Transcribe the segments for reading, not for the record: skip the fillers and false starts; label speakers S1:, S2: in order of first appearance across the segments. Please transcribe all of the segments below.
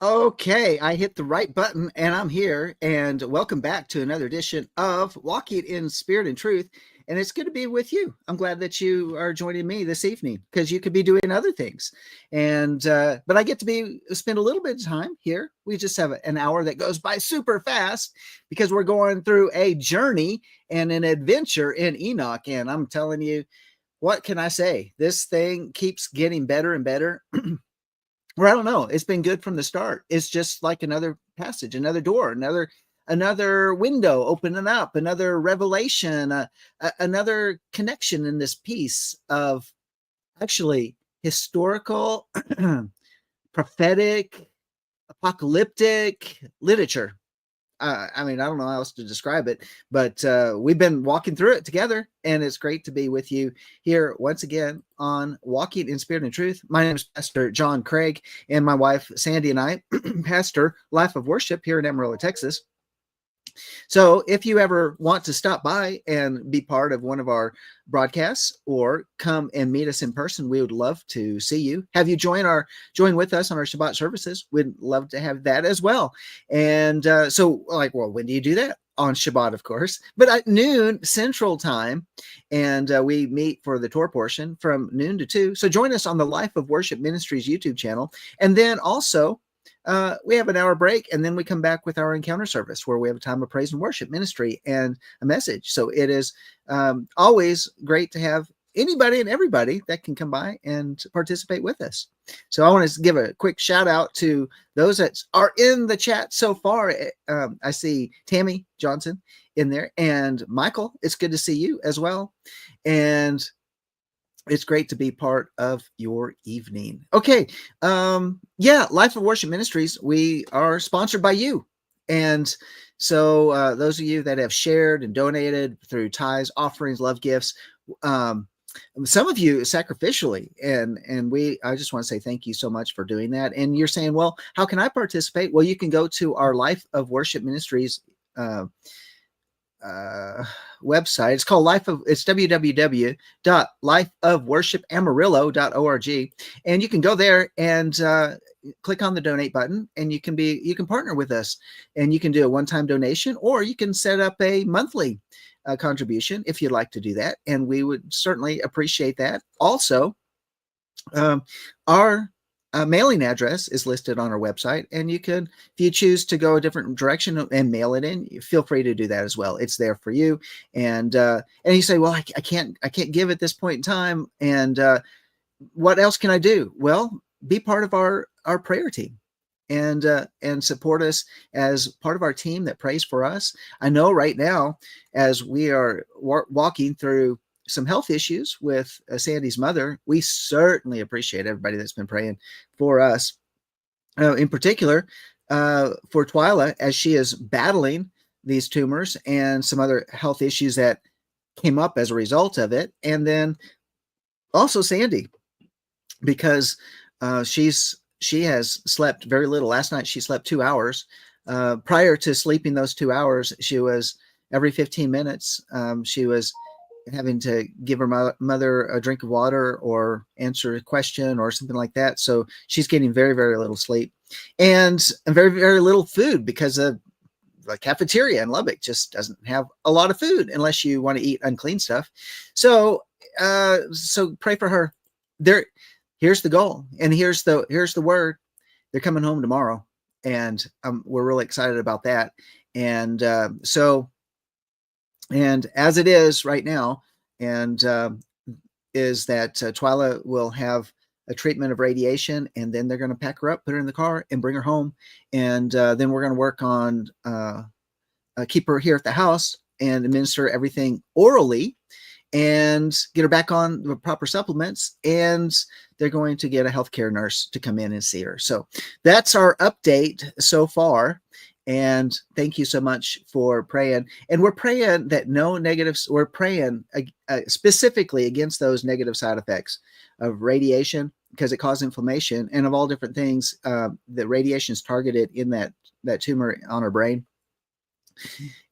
S1: Okay, I hit the right button and I'm here. And welcome back to another edition of Walking in Spirit and Truth. And it's good to be with you. I'm glad that you are joining me this evening because you could be doing other things. But I get to spend a little bit of time here. We just have an hour that goes by super fast because we're going through a journey and an adventure in Enoch. And I'm telling you, what can I say? This thing keeps getting better and better. Or I don't know. It's been good from the start. It's just like another passage, another door, another window opening up, another revelation, another connection in this piece of actually historical, prophetic, apocalyptic literature. I mean, I don't know how else to describe it, but we've been walking through it together, and it's great to be with you here once again on Walking in Spirit and Truth. My name is Pastor John Craig, and my wife Sandi and I pastor Life of Worship here in Amarillo, Texas. So if you ever want to stop by and be part of one of our broadcasts or come and meet us in person, we would love to see you. Have you join with us on our Shabbat services? We'd love to have that as well. And well, when do you do that? On Shabbat, of course, but at noon Central Time. And we meet for the Torah portion from noon to 2. So join us on the Life of Worship Ministries YouTube channel. And then also, we have an hour break, and then we come back with our encounter service where we have a time of praise and worship ministry and a message. So it is always great to have anybody and everybody that can come by and participate with us. So I want to give a quick shout out to those that are in the chat so far. I see Tammy Johnson in there, and Michael, it's good to see you as well. And it's great to be part of your evening. Okay. Life of Worship Ministries, we are sponsored by you. And so those of you that have shared and donated through tithes, offerings, love gifts, some of you sacrificially, and I just want to say thank you so much for doing that. And you're saying, well, how can I participate? Well, you can go to our Life of Worship Ministries website. It's called it's www.lifeofworshipamarillo.org, and you can go there and click on the donate button, and you can partner with us, and you can do a one-time donation, or you can set up a monthly contribution if you'd like to do that, and we would certainly appreciate that. Also, our mailing address is listed on our website, and you can, if you choose to go a different direction and mail it in, feel free to do that as well. It's there for you. And you say, well, I can't give at this point in time. And what else can I do? Well, be part of our prayer team and support us as part of our team that prays for us. I know right now, as we are walking through some health issues with Sandy's mother, we certainly appreciate everybody that's been praying for us. In particular, for Twyla, as she is battling these tumors and some other health issues that came up as a result of it. And then also Sandi, because she has slept very little. Last night she slept 2 hours. Prior to sleeping those 2 hours, she was every 15 minutes. She was having to give her mother a drink of water or answer a question or something like that. So she's getting very, very little sleep and very, very little food because the cafeteria in Lubbock just doesn't have a lot of food unless you want to eat unclean stuff. So pray for her. Here's the goal, and here's the word. They're coming home tomorrow, and we're really excited about that. And and as it is right now, and is that Twyla will have a treatment of radiation, and then they're going to pack her up, put her in the car, and bring her home. And then we're going to work on keep her here at the house and administer everything orally and get her back on the proper supplements. And they're going to get a healthcare nurse to come in and see her. So that's our update so far. And thank you so much for praying. And we're praying that no negatives, we're praying specifically against those negative side effects of radiation, because it causes inflammation, and of all different things, the radiation is targeted in that tumor on our brain,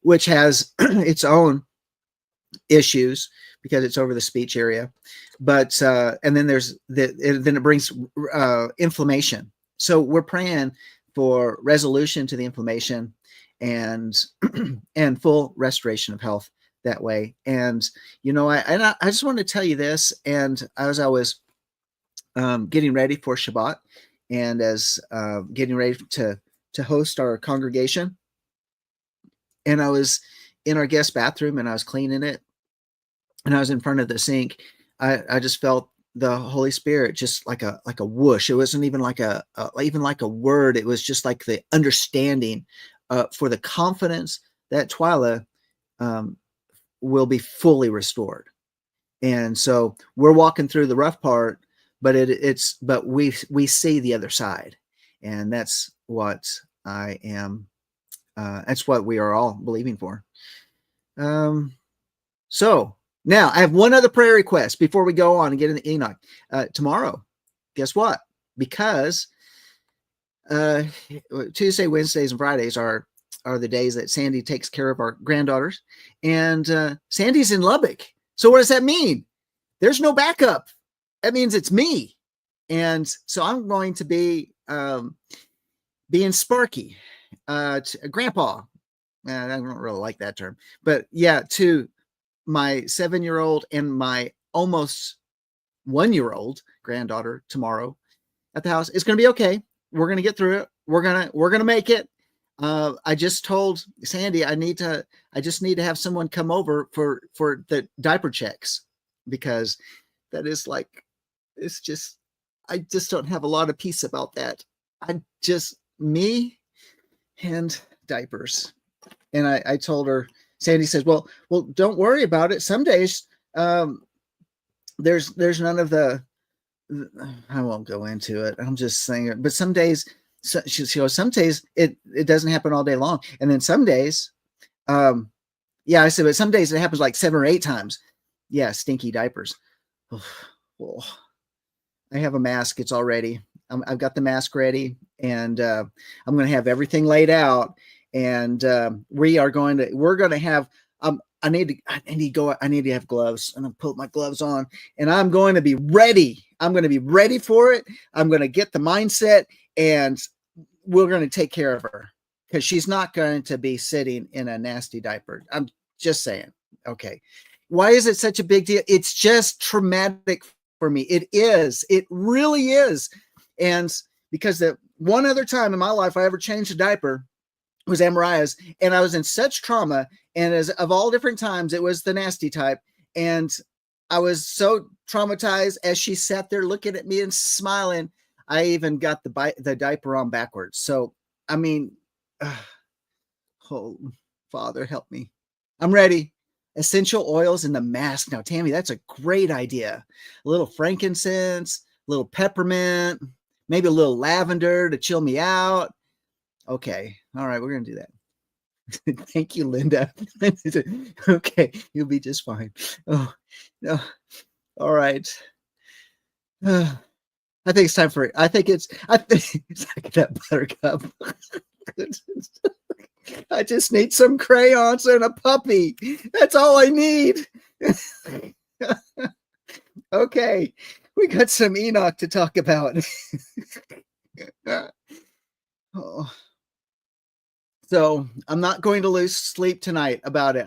S1: which has its own issues because it's over the speech area. But, and then then it brings inflammation. So we're praying for resolution to the inflammation and and full restoration of health that way. And I just want to tell you this. And as I was getting ready for Shabbat, and as getting ready to host our congregation, and I was in our guest bathroom and I was cleaning it, and I was in front of the sink, I just felt the Holy Spirit just like a whoosh. It wasn't even like even like a word. It was just like the understanding for the confidence that Twyla will be fully restored. And so we're walking through the rough part, but but we see the other side, and that's what I am. That's what we are all believing for. So now I have one other prayer request before we go on and get into Enoch. Tomorrow, guess what? Because Tuesday, Wednesdays, and Fridays are the days that Sandi takes care of our granddaughters, and Sandi's in Lubbock. So what does that mean? There's no backup. That means it's me. And so I'm going to be being Sparky, grandpa. I don't really like that term, but yeah, to my 7-year-old and my almost 1-year-old granddaughter tomorrow at the house. It's going to be okay. We're going to get through it. We're going to make it. I just told Sandi, I just need to have someone come over for the diaper checks, because that is like, I just don't have a lot of peace about that. Me and diapers. And I told her, Sandi says, well, don't worry about it. Some days, there's none of I won't go into it. I'm just saying it. But some days, she goes, some days it doesn't happen all day long. And then some days, I said, but some days it happens like 7 or 8 times. Yeah. Stinky diapers. Oh, I have a mask. It's all ready. I've got the mask ready, and I'm going to have everything laid out. And we're going to have, I need to have gloves, and I'll put my gloves on, and I'm going to be ready. I'm going to be ready for it. I'm going to get the mindset, and we're going to take care of her, because she's not going to be sitting in a nasty diaper. I'm just saying. Okay. Why is it such a big deal? It's just traumatic for me. It is. It really is. And because the one other time in my life I ever changed a diaper was Amariah's, and I was in such trauma, and as of all different times, it was the nasty type, and I was so traumatized as she sat there looking at me and smiling. I even got the diaper on backwards. So, I mean, oh, Father, help me. I'm ready. Essential oils in the mask. Now, Tammy, that's a great idea. A little frankincense, a little peppermint, maybe a little lavender to chill me out. Okay. All right. We're going to do that. Thank you, Linda. Okay. You'll be just fine. Oh, no. All right. I think it's time for it. I think it's like that buttercup. I just need some crayons and a puppy. That's all I need. Okay. We got some Enoch to talk about. Oh. So I'm not going to lose sleep tonight about it.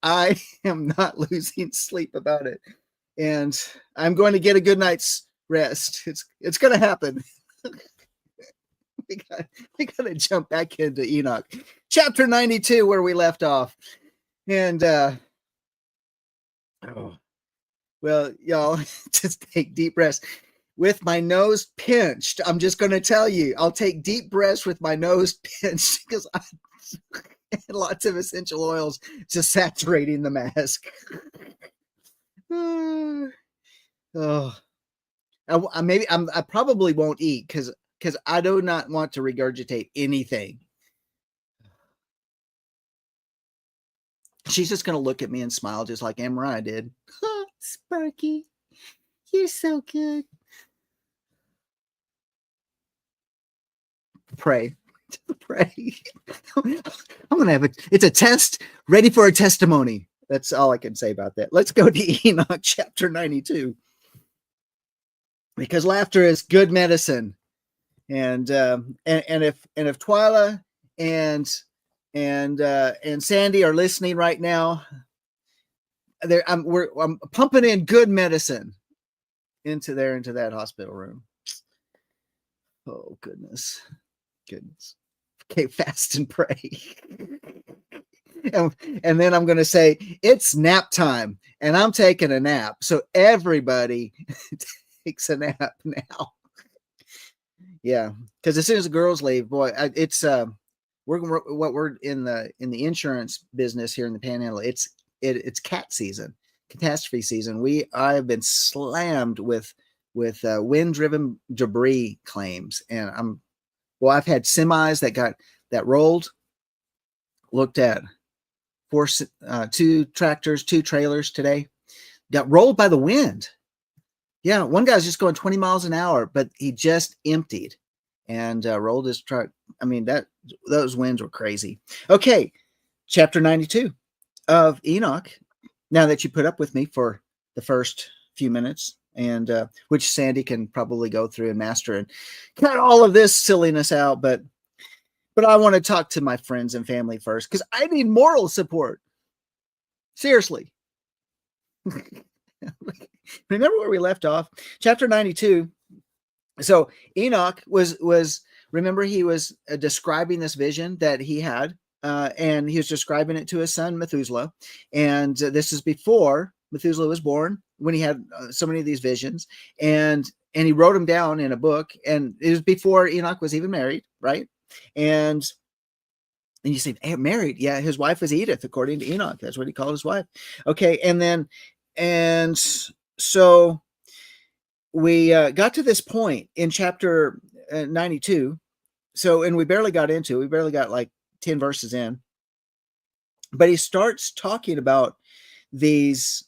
S1: I am not losing sleep about it. And I'm going to get a good night's rest. It's going to happen. We got to jump back into Enoch. Chapter 92, where we left off. And, well, y'all, just take deep breaths. With my nose pinched, I'm just going to tell you, I'll take deep breaths with my nose pinched, because I lots of essential oils just saturating the mask. Oh, I probably won't eat because I do not want to regurgitate anything. She's just going to look at me and smile just like Amariah did. Oh, Sparky, you're so good. Pray. I'm going to have it's a test ready for a testimony. That's all I can say about that. Let's go to Enoch chapter 92. Because laughter is good medicine. if Twyla and Sandy are listening right now, I'm pumping in good medicine into that hospital room. Oh goodness. Okay, fast and pray. and then I'm going to say it's nap time, and I'm taking a nap. So everybody takes a nap now. Yeah, because as soon as the girls leave, boy, it's we're in the insurance business here in the Panhandle. It's cat season, catastrophe season. I've been slammed with wind driven debris claims, and I've had semis that rolled. Looked at two tractors, two trailers today, got rolled by the wind. Yeah, one guy's just going 20 miles an hour, but he just emptied and rolled his truck. I mean, those winds were crazy. Okay, chapter 92 of Enoch. Now that you put up with me for the first few minutes, and which Sandy can probably go through and master and cut all of this silliness out, but I want to talk to my friends and family first because I need moral support. Seriously. Remember where we left off? Chapter 92. So Enoch was remember, he was describing this vision that he had, and he was describing it to his son Methuselah. And this is before Methuselah was born, when he had so many of these visions, and he wrote them down in a book. And it was before Enoch was even married, right? And you say, hey, married? Yeah, his wife was Edith, according to Enoch. That's what he called his wife. Okay, and so we got to this point in chapter 92. So, and we barely got like 10 verses in. But he starts talking about these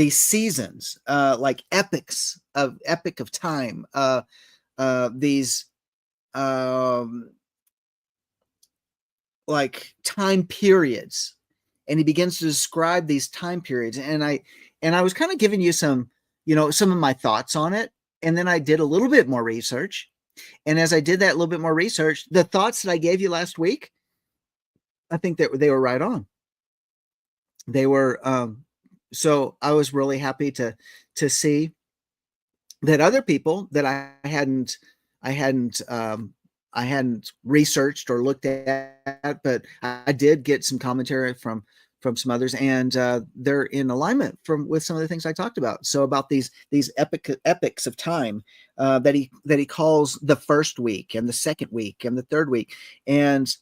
S1: seasons, like epic of time, these like time periods, and he begins to describe these time periods. And I was kind of giving you some of my thoughts on it, and then I did a little bit more research. And as I did that little bit more research, the thoughts that I gave you last week, I think that they were right on. They were so I was really happy to see that other people that I hadn't researched or looked at, but I did get some commentary from some others, and they're in alignment with some of the things I talked about. So about these epics of time that he calls the first week and the second week and the third week, and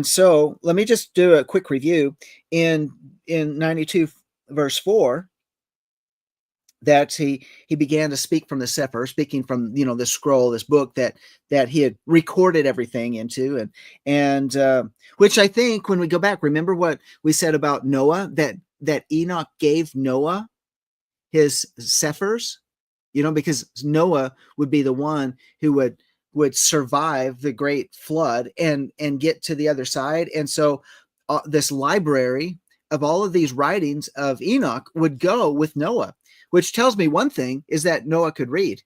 S1: so let me just do a quick review in 92 verse 4. That he began to speak from the Sefer, speaking from the scroll, this book that he had recorded everything into, and which I think when we go back, remember what we said about Noah, that Enoch gave Noah his Sephers, because Noah would be the one who would survive the great flood and get to the other side, and so this library of all of these writings of Enoch would go with Noah. Which tells me one thing, is that Noah could read,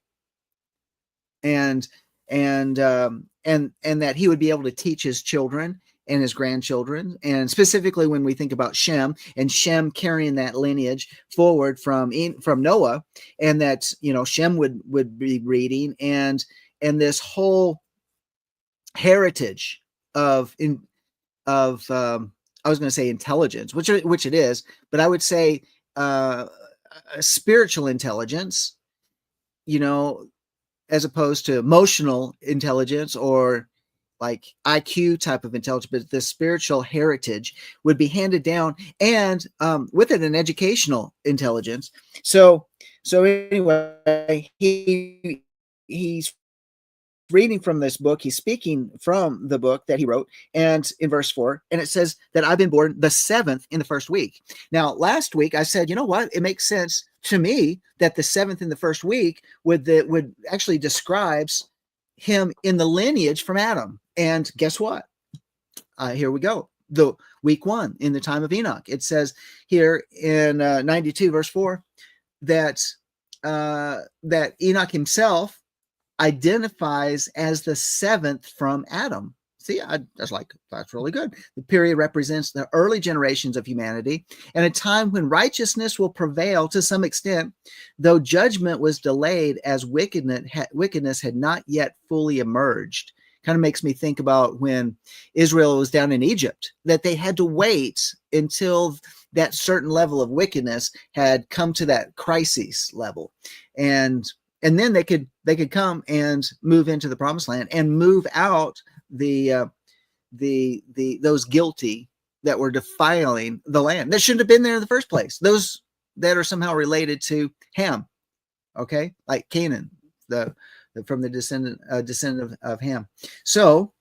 S1: and that he would be able to teach his children and his grandchildren, and specifically when we think about Shem, and Shem carrying that lineage forward from Noah, and that Shem would be reading, and this whole heritage of I was going to say intelligence, which it is, but I would say spiritual intelligence, as opposed to emotional intelligence or like IQ type of intelligence, but the spiritual heritage would be handed down, and with it an educational intelligence. So anyway, he's reading from this book. He's speaking from the book that he wrote, and in verse 4, and it says that I've been born the 7th in the first week. Now, last week I said, you know what? It makes sense to me that the 7th in the first week would actually describes him in the lineage from Adam. And guess what? Here we go. The week 1 in the time of Enoch. It says here in 92 verse 4 that Enoch himself identifies as the seventh from Adam. See, that's really good. The period represents the early generations of humanity and a time when righteousness will prevail to some extent, though judgment was delayed as wickedness had not yet fully emerged. Kind of makes me think about when Israel was down in Egypt, that they had to wait until that certain level of wickedness had come to that crisis level. And then they could come and move into the promised land and move out the those guilty that were defiling the land that shouldn't have been there in the first place, those that are somehow related to Ham, okay, like Canaan, from the descendant of Ham. So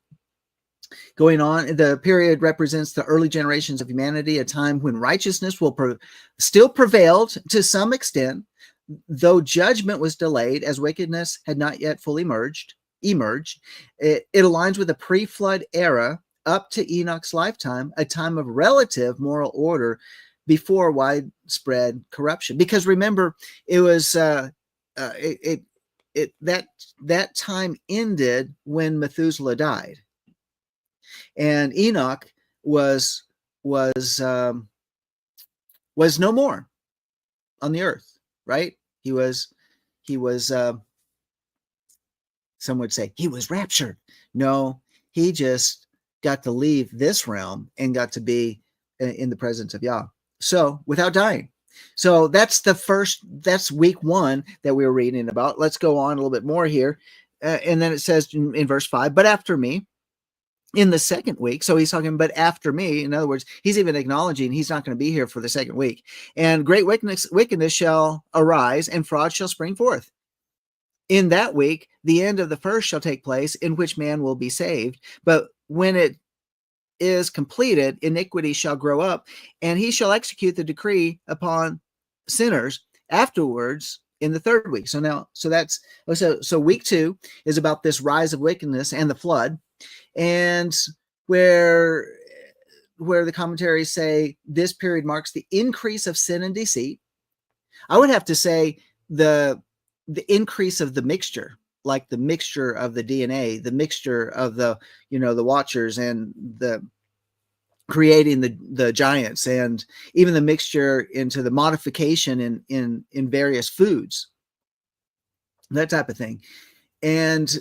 S1: going on, the period represents the early generations of humanity, a time when righteousness will still prevailed to some extent, though judgment was delayed as wickedness had not yet fully emerged. It aligns with the pre-flood era up to Enoch's lifetime, a time of relative moral order before widespread corruption. Because remember, it was that time ended when Methuselah died, and Enoch was no more on the earth, right? He was some would say he was raptured. No, he just got to leave this realm and got to be in the presence of Yah. So without dying. So that's week 1 that we were reading about. Let's go on a little bit more here. And then it says in verse 5, but after me, in the second week. So he's talking, but after me, in other words, he's even acknowledging he's not going to be here for the second week. And great wickedness shall arise, and fraud shall spring forth. In that week, the end of the first shall take place, in which man will be saved. But when it is completed, iniquity shall grow up, and he shall execute the decree upon sinners afterwards in the third week. So week 2 is about this rise of wickedness and the flood, and where the commentaries say this period marks the increase of sin and deceit. I would have to say the increase of the mixture, like the mixture of the DNA, the mixture of the watchers, and the creating the giants, and even the mixture into the modification in various foods, that type of thing. And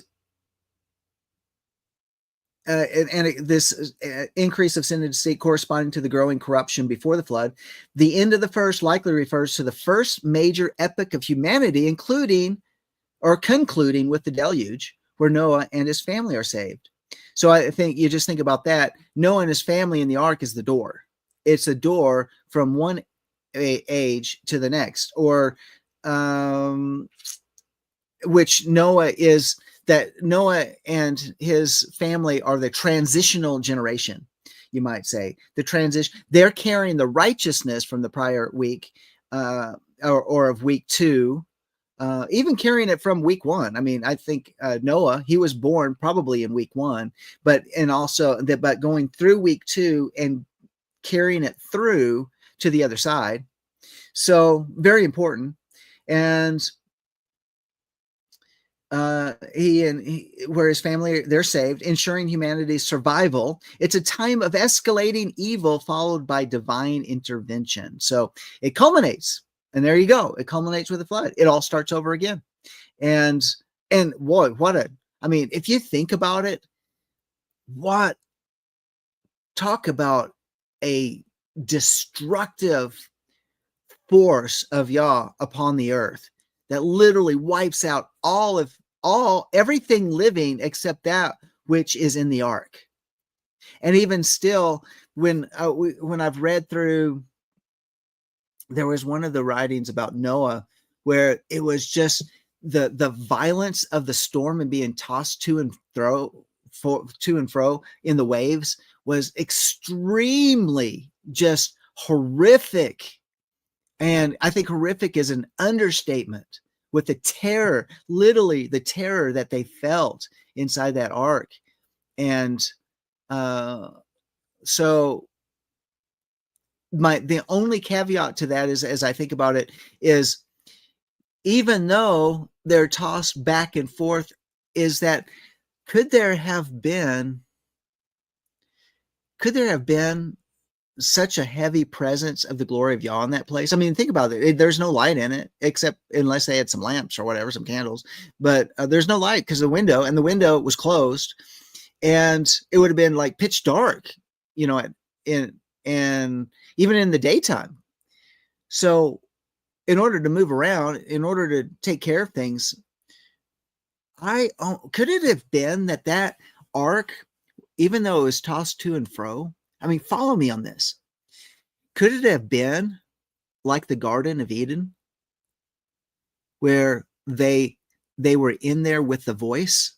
S1: this increase of sin and deceit corresponding to the growing corruption before the flood. The end of the first likely refers to the first major epoch of humanity, including or concluding with the deluge, where Noah and his family are saved. So I think you just think about that. Noah and his family in the ark is the door. It's a door from one age to the next, or which Noah is, that Noah and his family are the transitional generation, you might say. The transition, they're carrying the righteousness from the prior week, or of week 2, even carrying it from week 1. I mean, I think Noah, he was born probably in week 1, but going through week 2 and carrying it through to the other side. So very important. And where his family, they're saved, ensuring humanity's survival. It's a time of escalating evil followed by divine intervention. So it culminates, and there you go. It culminates with the flood. It all starts over again. And boy, if you think about it, talk about a destructive force of Yah upon the earth that literally wipes out everything living except that which is in the ark. And even still, when I've read through, there was one of the writings about Noah where it was just the violence of the storm and being tossed to and fro in the waves was extremely just horrific. And I think horrific is an understatement, with the terror, literally the terror that they felt inside that ark. And so the only caveat to that is, as I think about it, is even though they're tossed back and forth is that could there have been such a heavy presence of the glory of Yah in that place? I mean, think about it. There's no light in it, except unless they had some lamps or whatever, some candles. But there's no light because the window was closed, and it would have been like pitch dark, and even in the daytime. So, in order to move around, in order to take care of things, could it have been that ark, even though it was tossed to and fro? I mean, follow me on this. Could it have been like the Garden of Eden, where they were in there with the voice?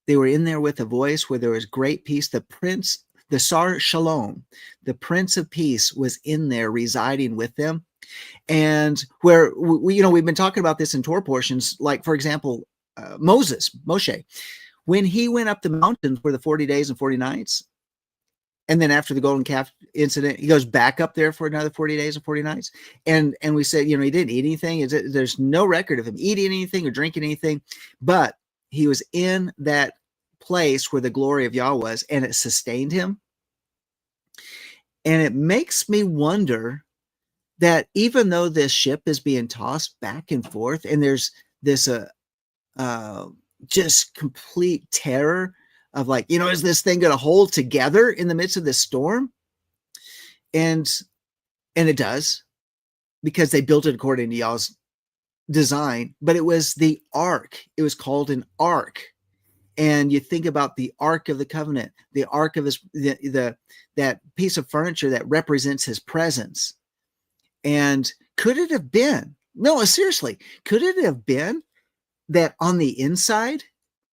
S1: They were in there with the voice where there was great peace. The Sar Shalom, the Prince of Peace, was in there residing with them. And where we've been talking about this in Torah portions, like, for example, Moshe, when he went up the mountain for the 40 days and 40 nights, and then after the golden calf incident, he goes back up there for another 40 days and 40 nights. And we said, he didn't eat anything. There's no record of him eating anything or drinking anything, but he was in that place where the glory of Yah was, and it sustained him. And it makes me wonder that even though this ship is being tossed back and forth, and there's this just complete terror of like, is this thing going to hold together in the midst of this storm? And it does, because they built it according to Yah's design. But it was the ark. It was called an ark. And you think about the Ark of the Covenant, the Ark of that piece of furniture that represents his presence. And could it have been, no, seriously, could it have been that on the inside,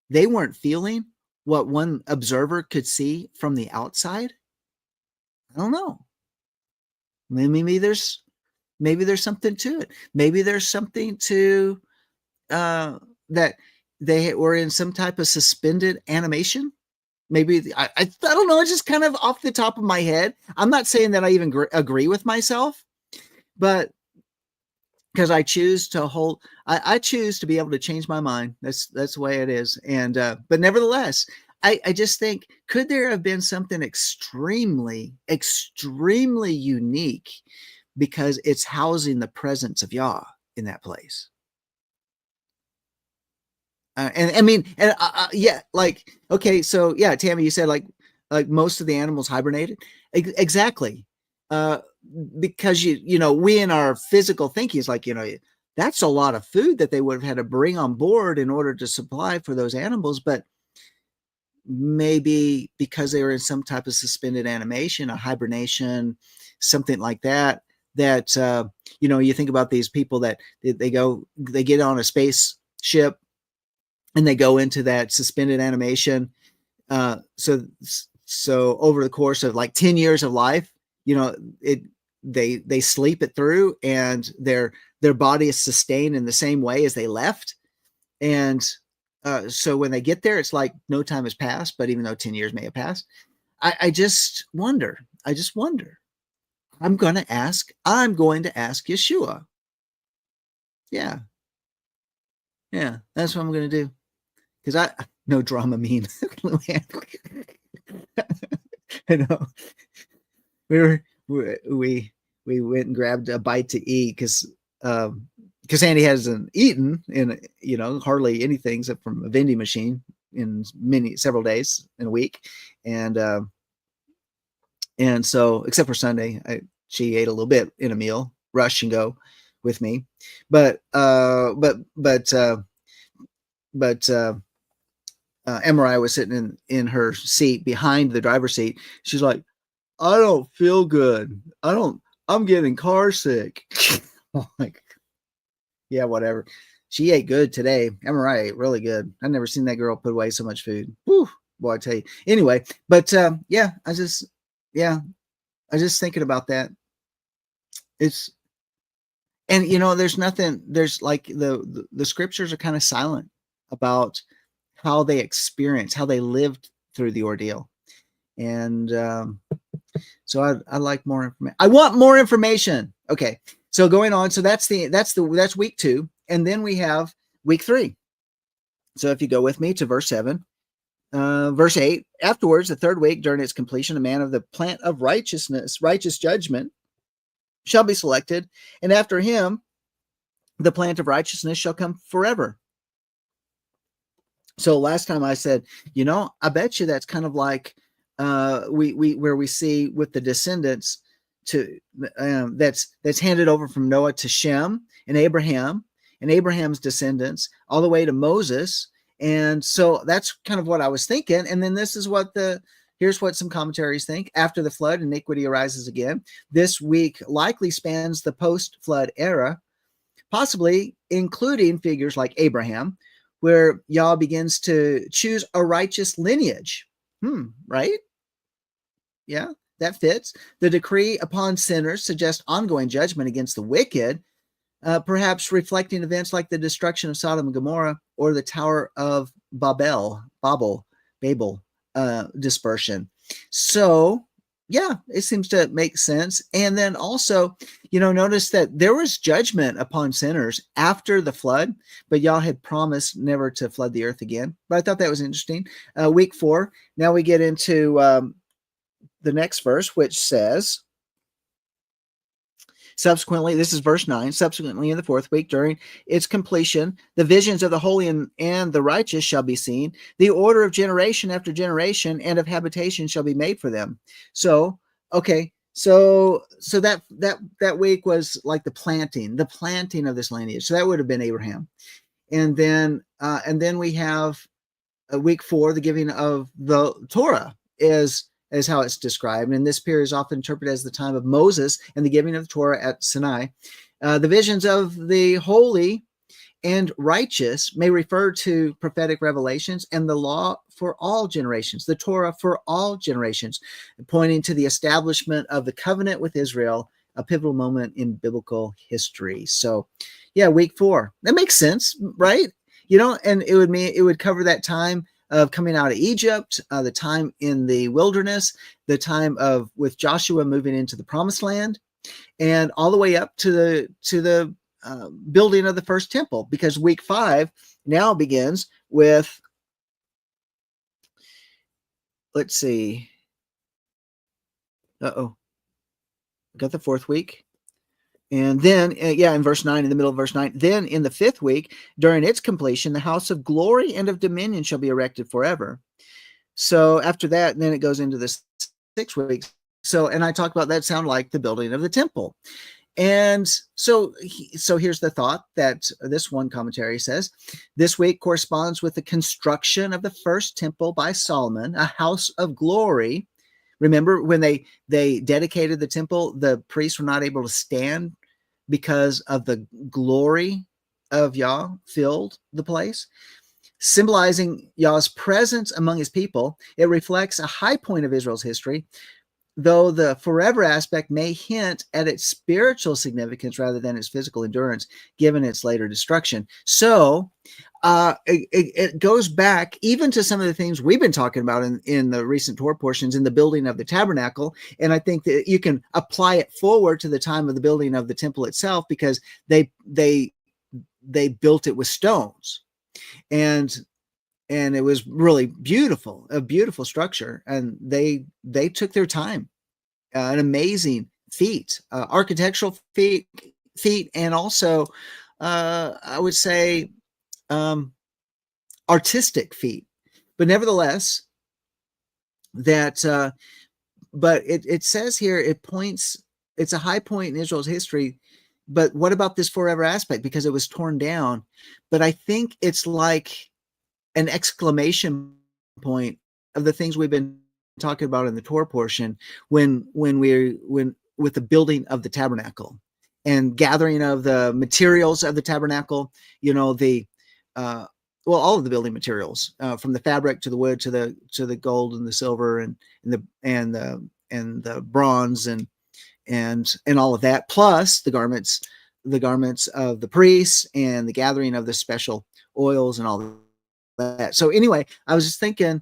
S1: they weren't feeling what one observer could see from the outside? I don't know. Maybe there's something to it. Maybe there's something to that they were in some type of suspended animation. Maybe I don't know. It's just kind of off the top of my head. I'm not saying that I even agree with myself, but because I choose to I choose to be able to change my mind. That's the way it is. And but nevertheless, I just think, could there have been something extremely, extremely unique because it's housing the presence of Yah in that place? And I mean, and yeah, like, okay, so yeah, Tammy, you said like most of the animals hibernated. Exactly. Because we in our physical thinking is like, that's a lot of food that they would have had to bring on board in order to supply for those animals. But maybe because they were in some type of suspended animation, a hibernation, something like that, you think about these people that they get on a spaceship and they go into that suspended animation. So over the course of like 10 years of life, they sleep it through, and their body is sustained in the same way as they left. And so when they get there, it's like no time has passed, but even though 10 years may have passed, I just wonder. I'm going to ask Yeshua. Yeah, that's what I'm going to do. Because no drama mean. I know. We went and grabbed a bite to eat because Sandy hasn't eaten in hardly anything except from a vending machine in several days in a week, and so except for Sunday, she ate a little bit in a meal, rush and go with me, but Emerai was sitting in her seat behind the driver's seat. She's like, I don't feel good. I'm getting car sick. Like, yeah, whatever. She ate good today. Emerai ate really good. I've never seen that girl put away so much food. Whew, boy, I tell you. Anyway, but I was just thinking about that. There's nothing, there's like the scriptures are kind of silent about how they lived through the ordeal. And so I'd like more information. I want more information. Okay. So going on. So that's week 2. And then we have week 3. So if you go with me to verse 7, verse 8, afterwards, the third week during its completion, a man of the plant of righteousness, righteous judgment, shall be selected, and after him, the plant of righteousness shall come forever. So last time I said, I bet you that's kind of like we where we see with the descendants to that's handed over from Noah to Shem and Abraham's descendants all the way to Moses. And so that's kind of what I was thinking. And then this is here's what some commentaries think. After the flood, iniquity arises again. This week likely spans the post-flood era, possibly including figures like Abraham, where Yah begins to choose a righteous lineage. Right? Yeah, that fits. The decree upon sinners suggests ongoing judgment against the wicked, perhaps reflecting events like the destruction of Sodom and Gomorrah or the Tower of Babel dispersion. So, yeah, it seems to make sense. And then also, notice that there was judgment upon sinners after the flood, but Yah had promised never to flood the earth again. But I thought that was interesting. Week 4, now we get into the next verse, which says, subsequently, this is verse 9, subsequently in the fourth week, during its completion, the visions of the holy and the righteous shall be seen. The order of generation after generation and of habitation shall be made for them. So, okay, so that week was like the planting of this lineage. So that would have been Abraham. And then we have week 4, the giving of the Torah is how it's described. And this period is often interpreted as the time of Moses and the giving of the Torah at Sinai. The visions of the holy and righteous may refer to prophetic revelations and the law for all generations, the Torah for all generations, pointing to the establishment of the covenant with Israel, a pivotal moment in biblical history. So, yeah, week 4. That makes sense, right? And it would cover that time of coming out of Egypt, the time in the wilderness, the time of with Joshua moving into the promised land, and all the way up to the building of the first temple, because week 5 now begins with, let's see, got the fourth week. And then, in verse 9, in the middle of verse 9, then in the fifth week, during its completion, the house of glory and of dominion shall be erected forever. So after that, and then it goes into the 6 weeks. So, and I talked about that sound like the building of the temple. And so here's the thought that this one commentary says, this week corresponds with the construction of the first temple by Solomon, a house of glory. Remember when they dedicated the temple, the priests were not able to stand because of the glory of Yah filled the place. Symbolizing Yah's presence among his people, it reflects a high point of Israel's history, though the forever aspect may hint at its spiritual significance rather than its physical endurance, given its later destruction. So it goes back even to some of the things we've been talking about in the recent Torah portions in the building of the tabernacle. And I think that you can apply it forward to the time of the building of the temple itself, because they built it with stones. And it was really beautiful, a beautiful structure. And they took their time, an amazing feat, architectural feat, and also, I would say, artistic feat. But nevertheless, but it says here, it points, it's a high point in Israel's history. But what about this forever aspect? Because it was torn down. But I think it's like an exclamation point of the things we've been talking about in the Torah portion when with the building of the tabernacle and gathering of the materials of the tabernacle, all of the building materials, from the fabric to the wood to the gold and the silver and the bronze and all of that, plus the garments of the priests and the gathering of the special oils and all that. So anyway, I was just thinking,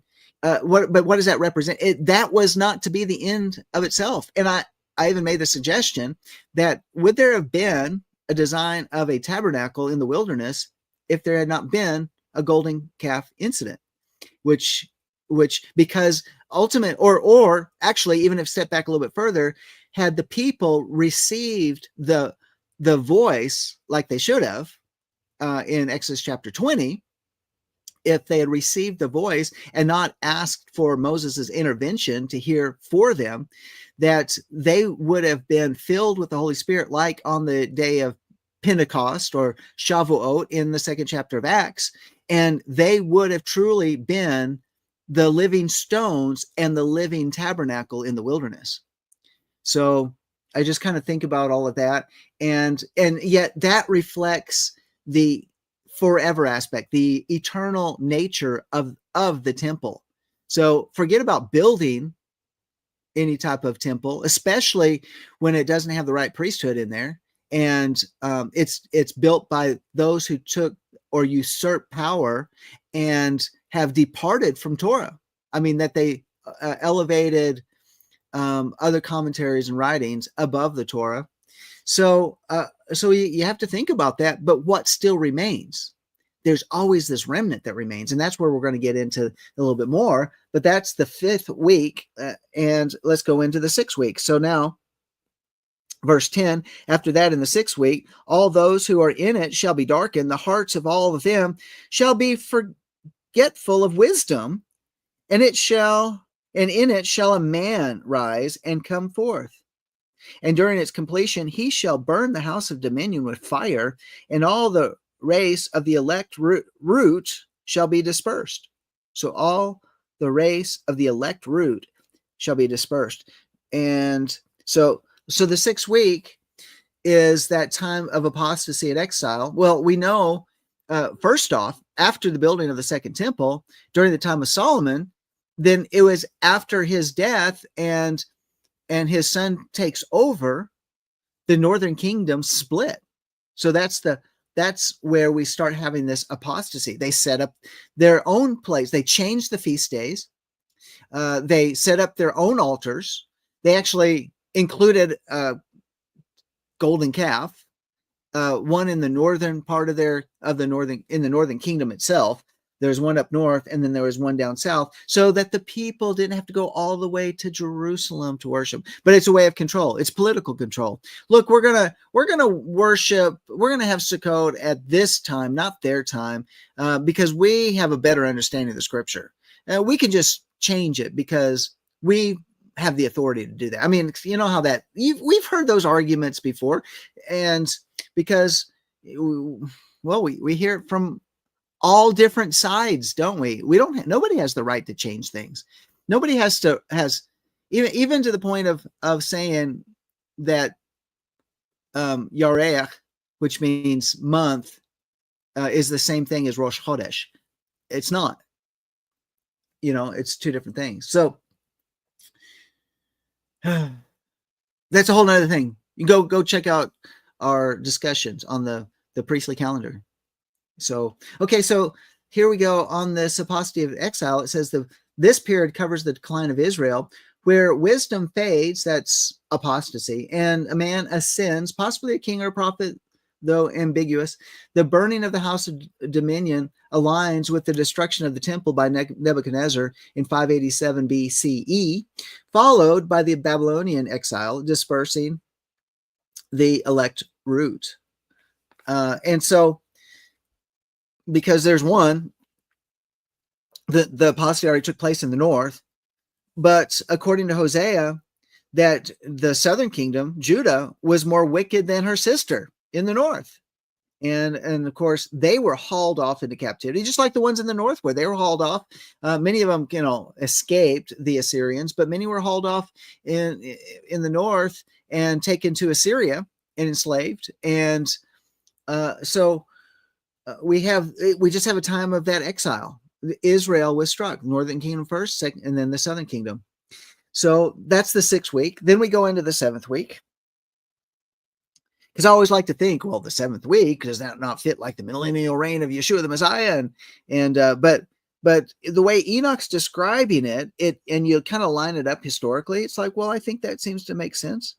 S1: what does that represent? That was not to be the end of itself. And I even made the suggestion that would there have been a design of a tabernacle in the wilderness if there had not been a golden calf incident, which because ultimate or actually, even if step back a little bit further, had the people received the voice like they should have in Exodus chapter 20, if they had received the voice and not asked for Moses's intervention to hear for them, that they would have been filled with the Holy Spirit like on the day of Pentecost or Shavuot in the second chapter of Acts, and they would have truly been the living stones and the living tabernacle in the wilderness. So I just kind of think about all of that, and yet that reflects the forever aspect, the eternal nature of the temple. So forget about building any type of temple, especially when it doesn't have the right priesthood in there, and it's built by those who took or usurped power and have departed from Torah. I mean, that they elevated other commentaries and writings above the Torah. So you have to think about that. But what still remains? There's always this remnant that remains, and that's where we're going to get into a little bit more. But that's the 5th week, and let's go into the 6th week. So now, verse 10, after that, in the 6th week, all those who are in it shall be darkened. The hearts of all of them shall be forgetful of wisdom, and in it shall a man rise and come forth. And during its completion, he shall burn the house of dominion with fire, and all the race of the elect root shall be dispersed. So all the race of the elect root shall be dispersed. And so the 6th week is that time of apostasy and exile. Well, we know, first off, after the building of the second temple, during the time of Solomon, then it was after his death and his son takes over, the northern kingdom split. So that's where we start having this apostasy. They set up their own place. They changed the feast days. They set up their own altars. They actually included a golden calf, one in the northern part in the northern kingdom itself. There's one up north, and then there was one down south, so that the people didn't have to go all the way to Jerusalem to worship. But it's a way of control. It's political control. Look, we're gonna worship. We're gonna have Sukkot at this time, not their time, because we have a better understanding of the Scripture. We can just change it because we have the authority to do that. I mean, you know how that we've heard those arguments before, and because we hear it from all different sides, don't we? Nobody has the right to change things. Nobody has even to the point of saying that Yareach, which means month, is the same thing as Rosh Chodesh. It's not. It's two different things. So that's a whole nother thing. You go check out our discussions on the priestly calendar. So, okay, so here we go on this apostasy of exile. It says this period covers the decline of Israel, where wisdom fades, that's apostasy, and a man ascends, possibly a king or a prophet, though ambiguous. The burning of the house of dominion aligns with the destruction of the temple by Nebuchadnezzar in 587 BCE, followed by the Babylonian exile, dispersing the elect root. And so, because there's one, the apostasy already took place in the north, but according to Hosea, that the southern kingdom, Judah, was more wicked than her sister in the north. And of course, they were hauled off into captivity, just like the ones in the north where they were hauled off. Many of them, escaped the Assyrians, but many were hauled off in the north and taken to Assyria and enslaved. And so we just have a time of that exile. Israel was struck, northern kingdom first, second, and then the southern kingdom. So that's the 6th week. Then we go into the 7th week. Because I always like to think, well, the 7th week, does that not fit like the millennial reign of Yeshua the Messiah? But the way Enoch's describing it, and you kind of line it up historically, it's like, well, I think that seems to make sense.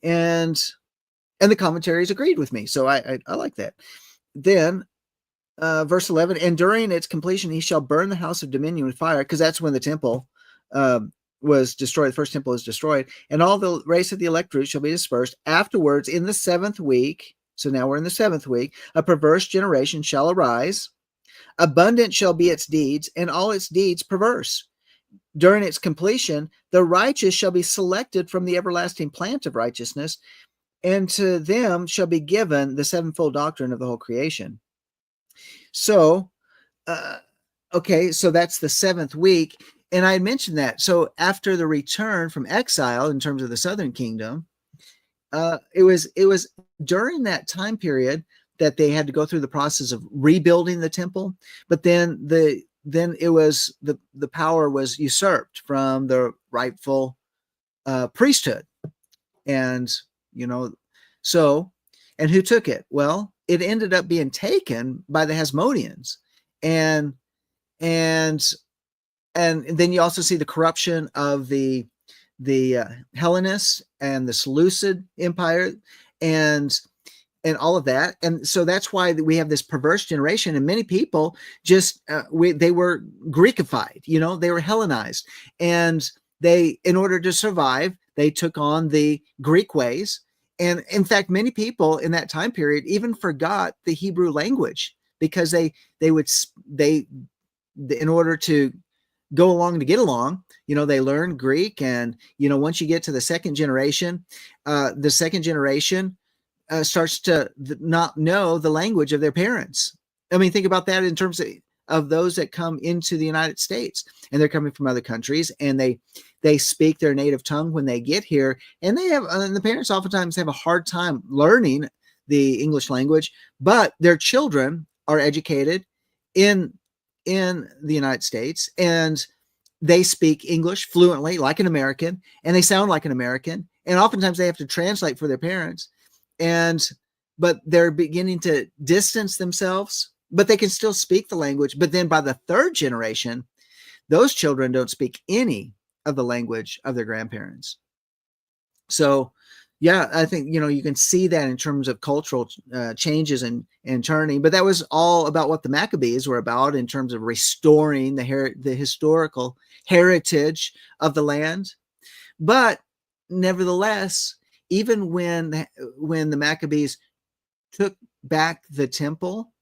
S1: And the commentaries agreed with me. So I like that. Then verse 11, and during its completion, he shall burn the house of dominion with fire, because that's when the temple was destroyed. The first temple was destroyed, and all the race of the elect root shall be dispersed. Afterwards, in the 7th week, so now we're in the 7th week, a perverse generation shall arise. Abundant shall be its deeds, and all its deeds perverse. During its completion, the righteous shall be selected from the everlasting plant of righteousness, and to them shall be given the sevenfold doctrine of the whole creation. So, okay, so that's the 7th week. And I mentioned that. So after the return from exile in terms of the southern kingdom, it was during that time period that they had to go through the process of rebuilding the temple. But then it was the power was usurped from the rightful priesthood. And, you know, so, and who took it? Well, it ended up being taken by the Hasmoneans. And then you also see the corruption of the Hellenists and the Seleucid Empire, and all of that. And so that's why we have this perverse generation, and many people just they were Greekified, they were Hellenized, and they, in order to survive, they took on the Greek ways. And in fact, many people in that time period even forgot the Hebrew language, because they in order to go along to get along, they learn Greek. And, once you get to the second generation starts to not know the language of their parents. I mean, think about that in terms of those that come into the United States, and they're coming from other countries, and they speak their native tongue when they get here, and the parents oftentimes have a hard time learning the English language, but their children are educated in the United States, and they speak English fluently like an American, and they sound like an American, and oftentimes they have to translate for their parents. But they're beginning to distance themselves, but they can still speak the language. But then by the third generation, those children don't speak any of the language of their grandparents. So, yeah, I think, you can see that in terms of cultural changes and turning. But that was all about what the Maccabees were about in terms of restoring the historical heritage of the land. But nevertheless, even when the Maccabees took back the temple,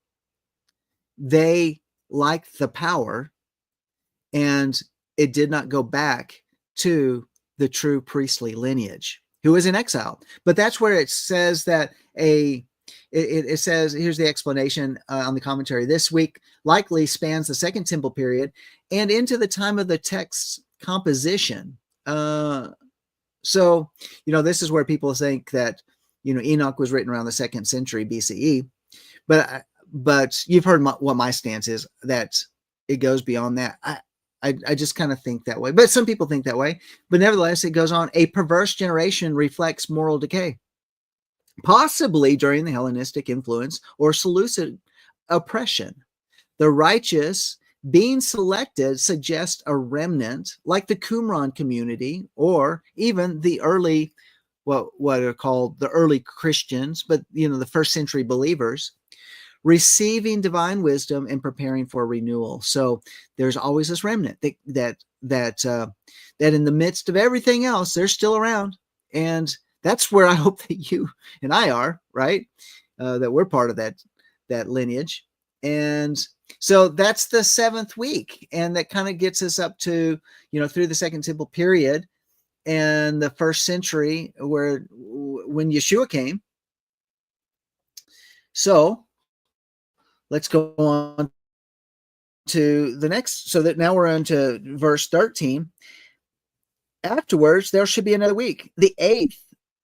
S1: they liked the power, and it did not go back to the true priestly lineage, who was in exile. But that's where it says that it says, here's the explanation on the commentary. This week likely spans the second temple period and into the time of the text's composition. So, this is where people think that, Enoch was written around the 2nd century BCE, but you've heard what my stance is, that it goes beyond that. I just kind of think that way, but some people think that way. But nevertheless, it goes on. A perverse generation reflects moral decay, possibly during the Hellenistic influence or Seleucid oppression. The righteous being selected suggests a remnant like the Qumran community, or even the early, what are called the early Christians, but the first century believers, receiving divine wisdom and preparing for renewal. So there's always this remnant that in the midst of everything else, they're still around, and that's where I hope that you and I are, right? That we're part of that lineage. And so that's the 7th week, and that kind of gets us up to, through the Second Temple period and the 1st century, when Yeshua came. So let's go on to the next. So that now we're on to verse 13. Afterwards, there should be another week, the 8th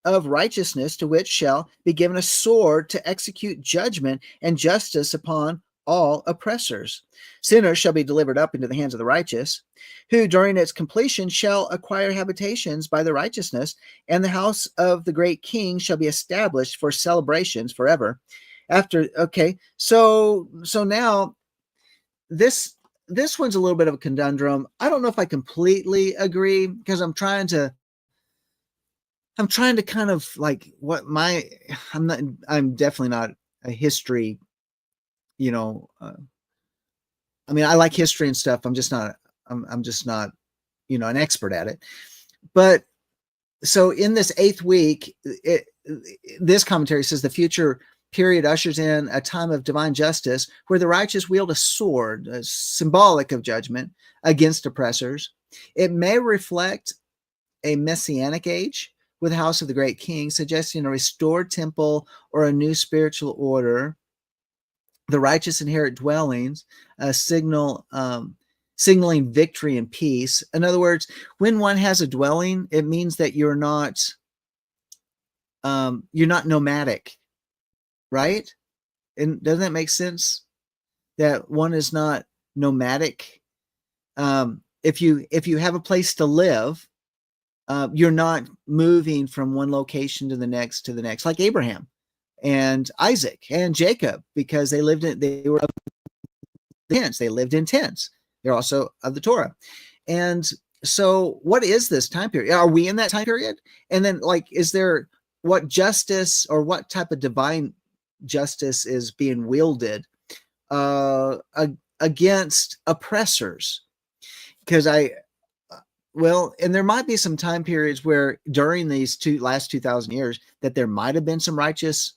S1: of righteousness, to which shall be given a sword to execute judgment and justice upon all oppressors. Sinners shall be delivered up into the hands of the righteous, who during its completion shall acquire habitations by the righteousness, and the house of the great king shall be established for celebrations forever. So now this one's a little bit of a conundrum. I don't know if I completely agree, because I'm trying to kind of like I'm definitely not a history you know, I mean, I like history and stuff. I'm just not, an expert at it. But so in this 8th week, this commentary says the future period ushers in a time of divine justice where the righteous wield a sword, symbolic of judgment against oppressors. It may reflect a messianic age with the house of the great king, suggesting a restored temple or a new spiritual order. The righteous inherit dwellings, signaling victory and peace. In other words, when one has a dwelling, it means that you're not nomadic, right? And doesn't that make sense? That one is not nomadic. If you have a place to live, you're not moving from one location to the next, like Abraham and Isaac and Jacob, because they were of tents. They lived in tents. They're also of the Torah. And so what is this time period? Are we in that time period? And then, like, is there, what justice or what type of divine justice is being wielded against oppressors? Because and there might be some time periods where during these last 2,000 years that there might have been some righteous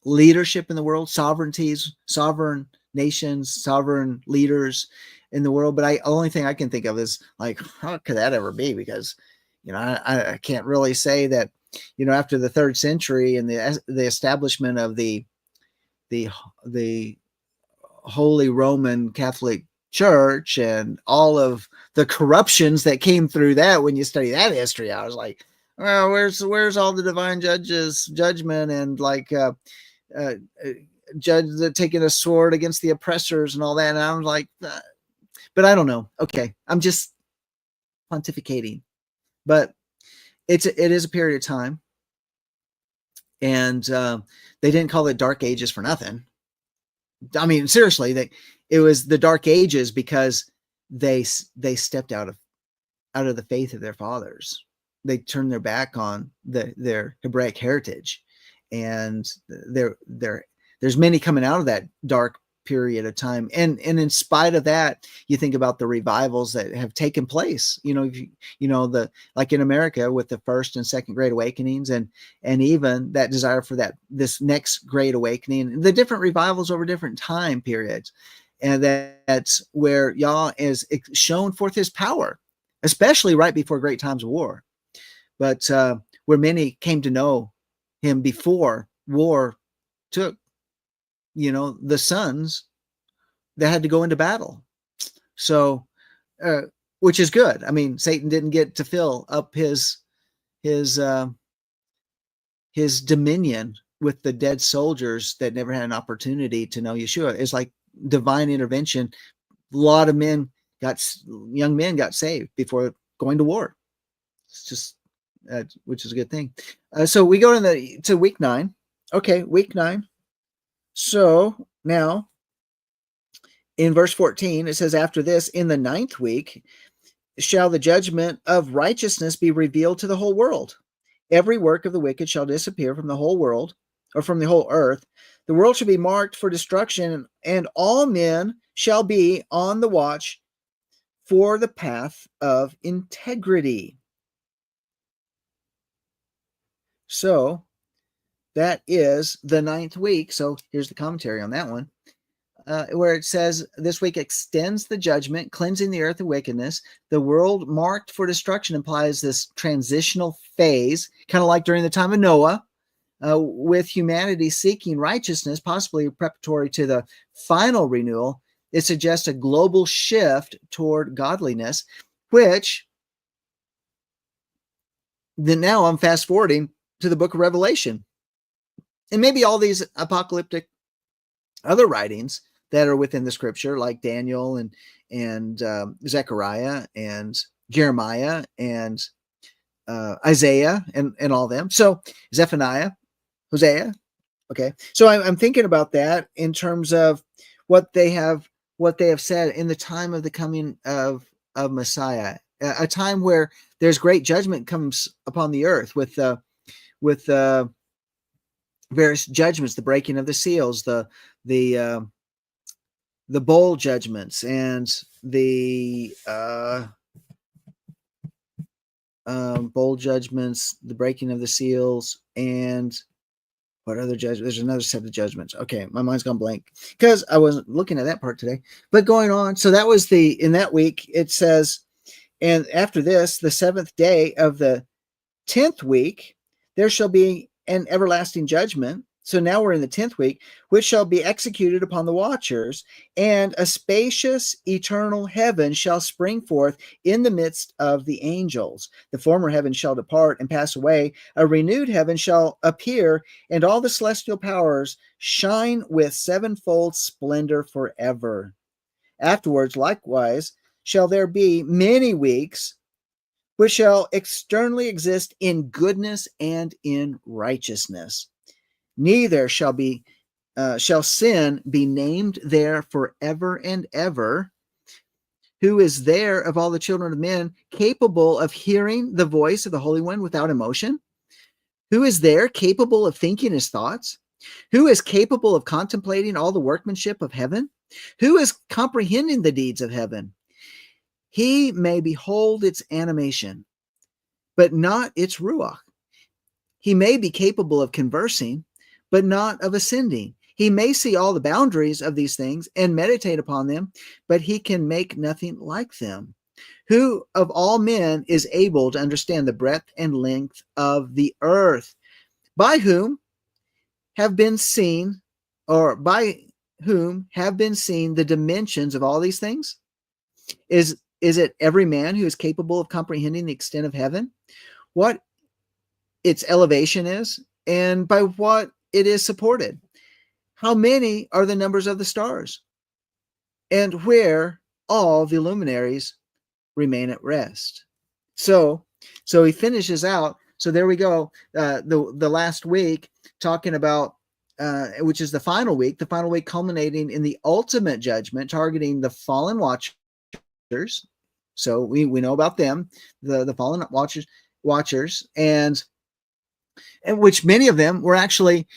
S1: leadership in the world, sovereign nations, sovereign leaders in the world. But only thing I can think of is, like, how could that ever be? Because, I can't really say that, after the 3rd century and the establishment of the Holy Roman Catholic Church and all of the corruptions that came through that, when you study that history, I was like, well, where's all the divine judgment and, like, judge taking a sword against the oppressors and all that? And I'm like, but I don't know. Okay, I'm just pontificating, but it is a period of time, and they didn't call it Dark Ages for nothing. I mean, seriously, it was the Dark Ages because they stepped out of the faith of their fathers. They turned their back on their Hebraic heritage, and there's many coming out of that dark period of time. And in spite of that, you think about the revivals that have taken place. Like in America with the first and second Great Awakenings, and even that desire for this next Great Awakening, the different revivals over different time periods, and that's where Yah is shown forth His power, especially right before great times of war. But where many came to know Him before war took, the sons that had to go into battle. So, which is good. I mean, Satan didn't get to fill up his dominion with the dead soldiers that never had an opportunity to know Yeshua. It's like divine intervention. A lot of young men got saved before going to war. It's just, which is a good thing. So we go to week 9. Okay, week 9. So now in verse 14, it says, after this, in the 9th week, shall the judgment of righteousness be revealed to the whole world. Every work of the wicked shall disappear from the whole world, or from the whole earth. The world shall be marked for destruction, and all men shall be on the watch for the path of integrity. So that is the 9th week. So here's the commentary on that one, where it says, this week extends the judgment, cleansing the earth of wickedness. The world marked for destruction implies this transitional phase, kind of like during the time of Noah, with humanity seeking righteousness, possibly preparatory to the final renewal. It suggests a global shift toward godliness, which then now I'm fast forwarding to the book of Revelation. And maybe all these apocalyptic other writings that are within the scripture, like Daniel and Zechariah and Jeremiah and Isaiah and all them. So Zephaniah, Hosea. Okay. So I'm thinking about that in terms of what they have said in the time of the coming of Messiah, a time where there's great judgment comes upon the earth with various judgments, the breaking of the seals, the bowl judgments, and the bowl judgments, the breaking of the seals, and what other judgment? There's another set of judgments. Okay, my mind's gone blank because I wasn't looking at that part today. But going on, so that was in that week, it says, and after this, the seventh day of the 10th week, there shall be an everlasting judgment. So now we're in the 10th week, which shall be executed upon the watchers, and a spacious eternal heaven shall spring forth in the midst of the angels. The former heaven shall depart and pass away. A renewed heaven shall appear, and all the celestial powers shine with sevenfold splendor forever. Afterwards, likewise, shall there be many weeks, which shall externally exist in goodness and in righteousness. Neither shall sin be named there forever and ever. Who is there of all the children of men capable of hearing the voice of the Holy One without emotion? Who is there capable of thinking his thoughts? Who is capable of contemplating all the workmanship of heaven? Who is comprehending the deeds of heaven? He may behold its animation, but not its ruach. He may be capable of conversing, but not of ascending. He may see all the boundaries of these things and meditate upon them, but he can make nothing like them. Who of all men is able to understand the breadth and length of the earth? By whom have been seen, or by whom have been seen the dimensions of all these things? Is it every man who is capable of comprehending the extent of heaven, what its elevation is, and by what it is supported? How many are the numbers of the stars, and where all the luminaries remain at rest? So he finishes out. So there we go. The last week talking about, which is the final week culminating in the ultimate judgment, targeting the fallen watchers. So we know about them, the fallen watchers, and which many of them were actually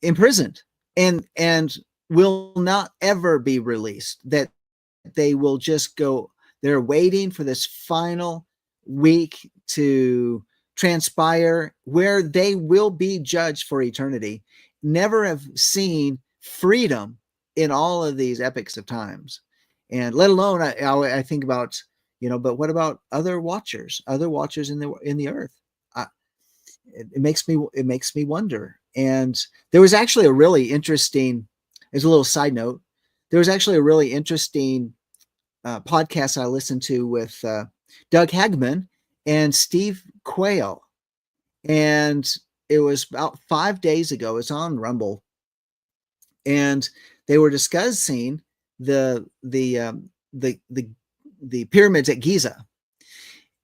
S1: imprisoned and will not ever be released. That they will just go. They're waiting for this final week to transpire, where they will be judged for eternity. Never have seen freedom in all of these epochs of times, and let alone I think about, but what about other watchers in the earth? It makes me wonder. And there was actually a really interesting, as a little side note, there was actually a really interesting podcast I listened to with Doug Hagman and Steve Quayle, and it was about 5 days ago. It's on Rumble, and they were discussing the pyramids at Giza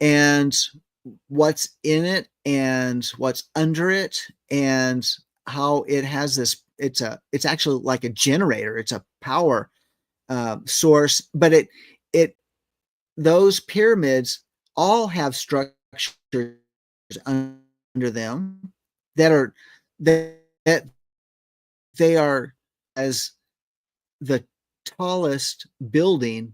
S1: and what's in it and what's under it, and how it has this. It's actually like a generator. It's a power source, but those pyramids all have structures under them that they are as the tallest building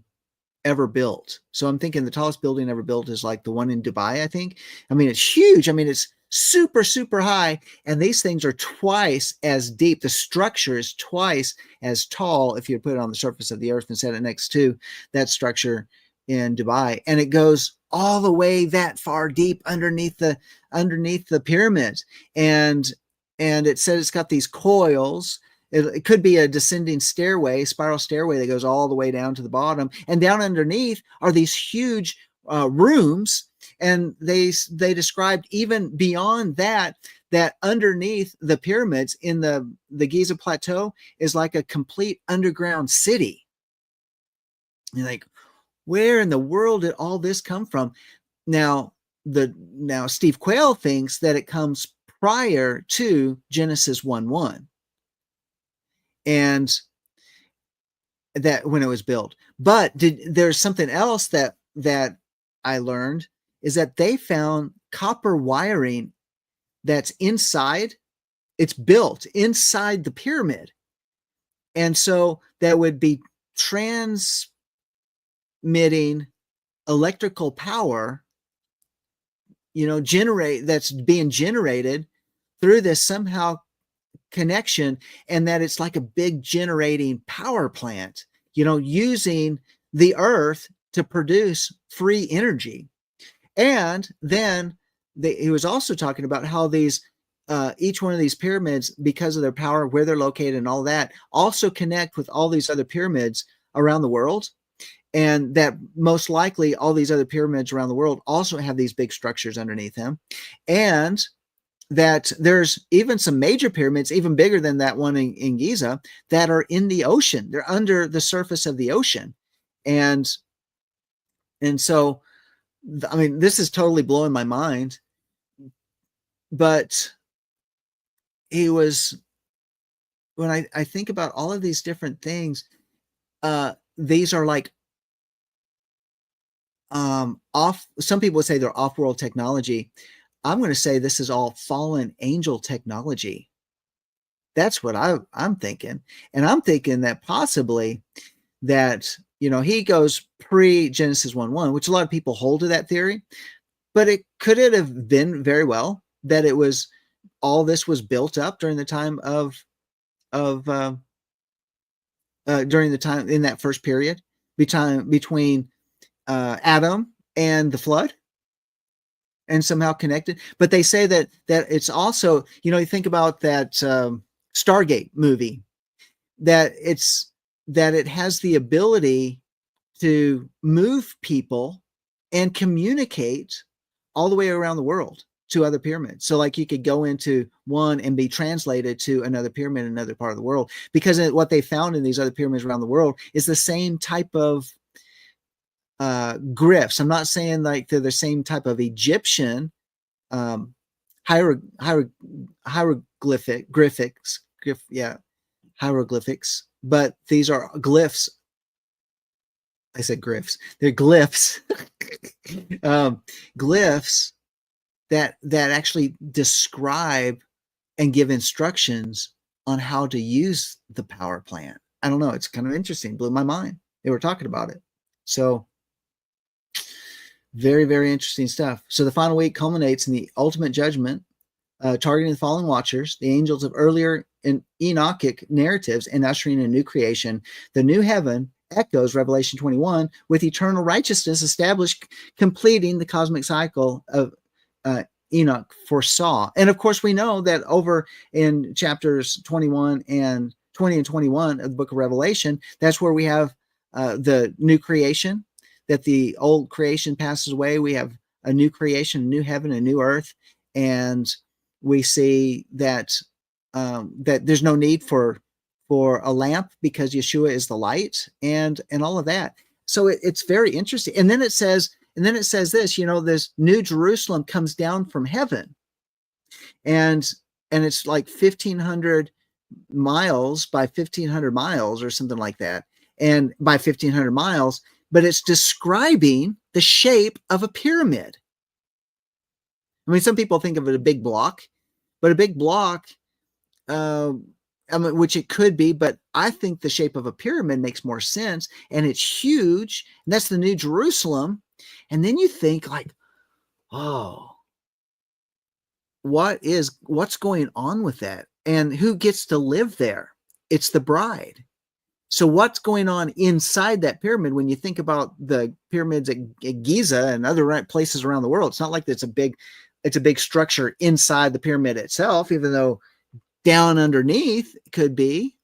S1: ever built. So I'm thinking the tallest building ever built is like the one in Dubai, I think. I mean, it's huge. I mean, it's super, super high. And these things are twice as deep. The structure is twice as tall if you put it on the surface of the earth and set it next to that structure in Dubai. And it goes all the way that far deep underneath the pyramids. And it said it's got these coils. It could be a descending spiral stairway that goes all the way down to the bottom. And down underneath are these huge rooms. And they described even beyond that underneath the pyramids in the Giza Plateau is like a complete underground city. You're like, where in the world did all this come from? Now Steve Quayle thinks that it comes prior to Genesis 1:1. And that when it was built. But there's something else that I learned, is that they found copper wiring that's inside. it's built inside the pyramid. And so that would be transmitting electrical power, that's being generated through this somehow connection, and that it's like a big generating power plant, using the earth to produce free energy. And then he was also talking about how these each one of these pyramids, because of their power, where they're located and all that, also connect with all these other pyramids around the world. And that most likely all these other pyramids around the world also have these big structures underneath them. And that there's even some major pyramids, even bigger than that one in Giza, that are in the ocean. They're under the surface of the ocean. And so, I mean, this is totally blowing my mind. But when I think about all of these different things, these are like some people would say they're off-world technology. I'm going to say this is all fallen angel technology. That's what I'm thinking. And I'm thinking that possibly that, he goes pre-Genesis 1:1, which a lot of people hold to that theory, but could it have been very well that it was all this was built up during the time during the time in that first period between Adam and the flood, and somehow connected. But they say that it's also, you think about that Stargate movie, that it has the ability to move people and communicate all the way around the world to other pyramids. So like you could go into one and be translated to another pyramid in another part of the world, because what they found in these other pyramids around the world is the same type of glyphs. I'm not saying like they're the same type of Egyptian hieroglyphics, but these are glyphs. I said glyphs. They're glyphs. Glyphs that actually describe and give instructions on how to use the power plant. I don't know. It's kind of interesting. Blew my mind. They were talking about it. So very, very interesting stuff. So the final week culminates in the ultimate judgment, targeting the fallen watchers, the angels of earlier Enochic narratives, and ushering in a new creation. The new heaven echoes Revelation 21 with eternal righteousness established, completing the cosmic cycle of Enoch foresaw. And of course, we know that over in chapters 21 and 20 and 21 of the book of Revelation, that's where we have the new creation, that the old creation passes away. We have a new creation, a new heaven, a new earth. And we see that that there's no need for a lamp, because Yeshua is the light, and all of that. So it's very interesting. And then it says this, this new Jerusalem comes down from heaven, and it's like 1,500 miles by 1,500 miles or something like that, and by 1,500 miles, but it's describing the shape of a pyramid. I mean, some people think of it a big block, but a big block, which it could be, but I think the shape of a pyramid makes more sense, and it's huge, and that's the New Jerusalem. And then you think like, oh, what's going on with that? And who gets to live there? It's the bride. So what's going on inside that pyramid? When you think about the pyramids at Giza and other places around the world, it's not like it's a big structure inside the pyramid itself, even though down underneath could be.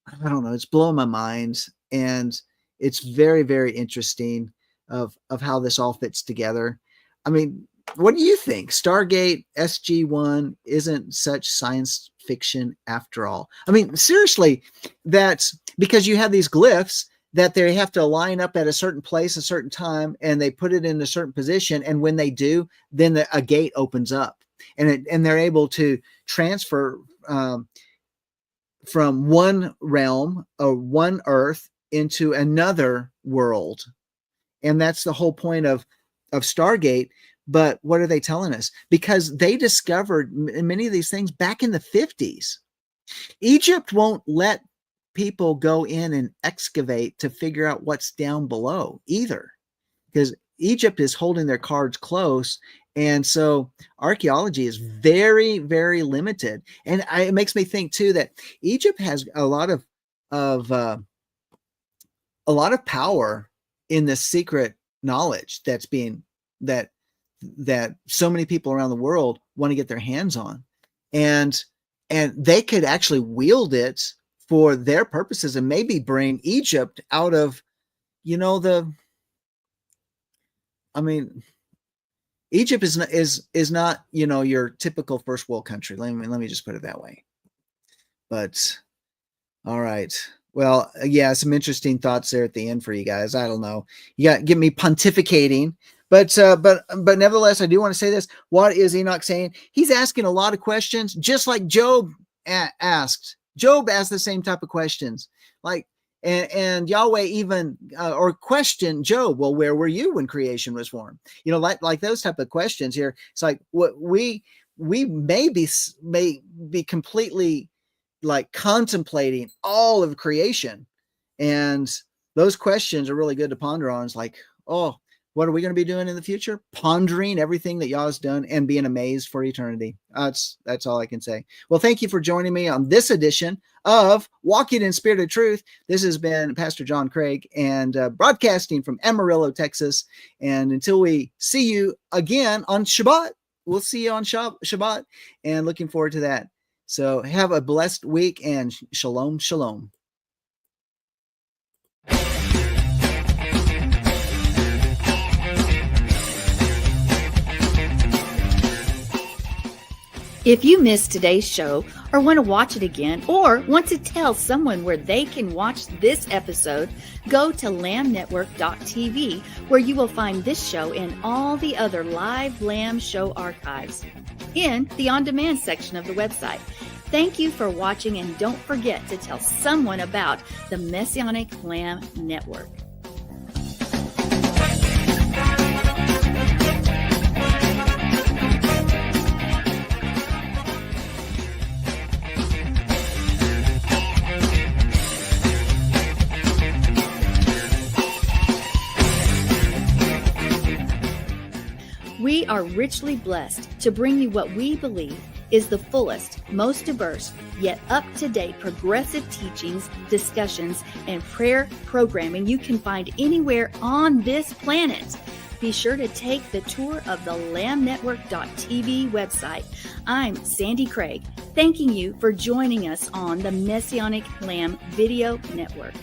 S1: I don't know. It's blowing my mind, and it's very, very interesting of how this all fits together. I mean, what do you think? Stargate SG-1 isn't such science fiction after all. I mean, seriously, that's because you have these glyphs that they have to line up at a certain place, a certain time, and they put it in a certain position. And when they do, then a gate opens up, and they're able to transfer from one realm or one earth into another world. And that's the whole point of Stargate. But what are they telling us? Because they discovered many of these things back in the 50s. Egypt won't let people go in and excavate to figure out what's down below either, because Egypt is holding their cards close. And so archaeology is very, very limited. And it makes me think too that Egypt has a lot of power in the secret knowledge that's being that so many people around the world want to get their hands on, and they could actually wield it for their purposes and maybe bring Egypt out of, Egypt is not, your typical first world country. Let me just put it that way. But all right. Well, yeah, some interesting thoughts there at the end for you guys. I don't know. You got to get me pontificating. But nevertheless, I do want to say this. What is Enoch saying? He's asking a lot of questions, just like Job asked. Job asked the same type of questions. And Yahweh even or questioned Job. Well, where were you when creation was formed? Like those type of questions here. It's like what we may be completely like contemplating all of creation, and those questions are really good to ponder on. It's like, oh, what are we going to be doing in the future? Pondering everything that Yah's done and being amazed for eternity. That's all I can say. Well, thank you for joining me on this edition of Walking in Spirit of Truth. This has been Pastor John Craig, and broadcasting from Amarillo, Texas. And until we see you again on Shabbat, we'll see you on Shabbat, and looking forward to that. So have a blessed week, and shalom, shalom.
S2: If you missed today's show or want to watch it again or want to tell someone where they can watch this episode, go to lambnetwork.tv, where you will find this show and all the other live Lamb show archives in the on-demand section of the website. Thank you for watching, and don't forget to tell someone about the Messianic Lamb Network. We are richly blessed to bring you what we believe is the fullest, most diverse, yet up-to-date progressive teachings, discussions, and prayer programming you can find anywhere on this planet. Be sure to take the tour of the lambnetwork.tv website. I'm Sandi Craig, thanking you for joining us on the Messianic Lamb Video Network.